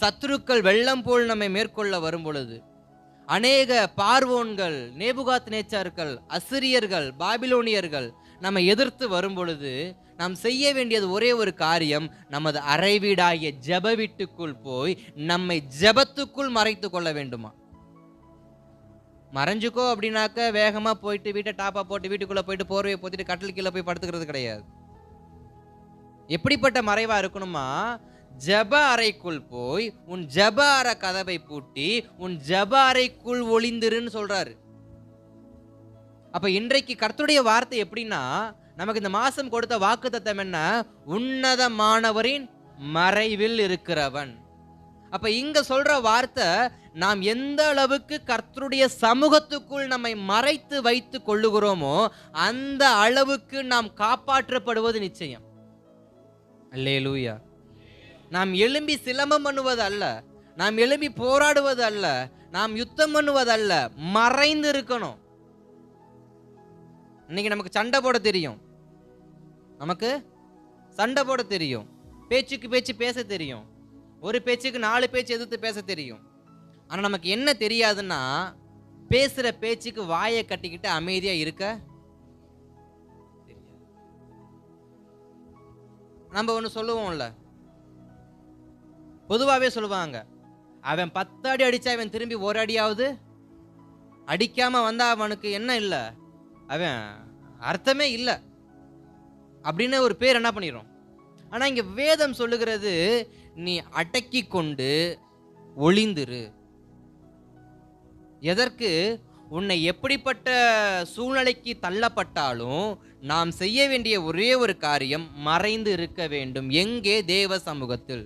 சத்துருக்கள் வெள்ளம் போல் நம்மை மேற்கொள்ள வரும் பொழுது, அநேக பார்வோன்கள், நேபுகாத் நேச்சார்கள், அசிரியர்கள், பாபிலோனியர்கள் நம்மை எதிர்த்து வரும் பொழுது, நாம் செய்ய வேண்டியது ஒரே ஒரு காரியம், நமது அறைவீடாகிய ஜெப வீட்டுக்குள் போய் நம்மை ஜெபத்துக்குள் மறைத்து கொள்ள வேண்டுமா. மறைஞ்சுக்கோ அப்படின்னாக்க வேகமா போயிட்டு வீட்டை டாப்பா போட்டு வீட்டுக்குள்ள போயிட்டு போர்வையை போத்திட்டு கட்டில் கீழே போய் படுத்துக்கிறது கிடையாது. எப்படிப்பட்ட மறைவா இருக்கணுமா, ஜெப அறைக்குள் போய் உன் ஜெப அறை கதவை பூட்டி உன் ஜெப அறைக்குள் ஒளிந்திருன்னு சொல்றாரு. அப்ப இன்றைக்கு கர்த்தருடைய வார்த்தை எப்படின்னா, நமக்கு இந்த மாசம் கொடுத்த வாக்குத்தத்தம் என்ன, உன்னதமானவரின் மறைவில் இருக்கிறவன். அப்ப இங்க சொல்ற வார்த்தை, நாம் எந்த அளவுக்கு கர்த்தருடைய சமூகத்துக்குள் நம்மை மறைத்து வைத்து கொள்ளுகிறோமோ அந்த அளவுக்கு நாம் காப்பாற்றப்படுவது நிச்சயம். அல்லேலூயா. நாம் எழும்பி சிலம்பம் பண்ணுவது அல்ல, நாம் எழும்பி போராடுவது அல்ல, நாம் யுத்தம் பண்ணுவது அல்ல, மறைந்து இருக்கணும். இன்னைக்கு நமக்கு சண்டை போட தெரியும், நமக்கு சண்டை போட தெரியும், பேச்சுக்கு பேச்சு பேச தெரியும், ஒரு பேச்சுக்கு 4 பேச்சு எதிர்த்து பேச தெரியும். ஆனா நமக்கு என்ன தெரியாதுன்னா, பேசுற பேச்சுக்கு வாயை கட்டிக்கிட்டு அமைதியா இருக்க தெரியாது. நம்ம ஒண்ணு சொல்லுவோம்ல, பொதுவாகவே சொல்லுவாங்க, அவன் 10 அடி அடிச்சா அவன் திரும்பி ஒரு அடியாவது அடிக்காம வந்தா அவனுக்கு என்ன இல்லை, அவன் அர்த்தமே இல்லை அப்படின்னு ஒரு பேர் என்ன பண்ணிடும். ஆனா இங்க வேதம் சொல்லுகிறது, நீ அடக்கி கொண்டு ஒளிந்திரு. எதற்கு? உன்னை எப்படிப்பட்ட சூழ்நிலைக்கு தள்ளப்பட்டாலும் நாம் செய்ய வேண்டிய ஒரே ஒரு காரியம், மறைந்து இருக்க வேண்டும். எங்கே? தேவ சமூகத்தில்.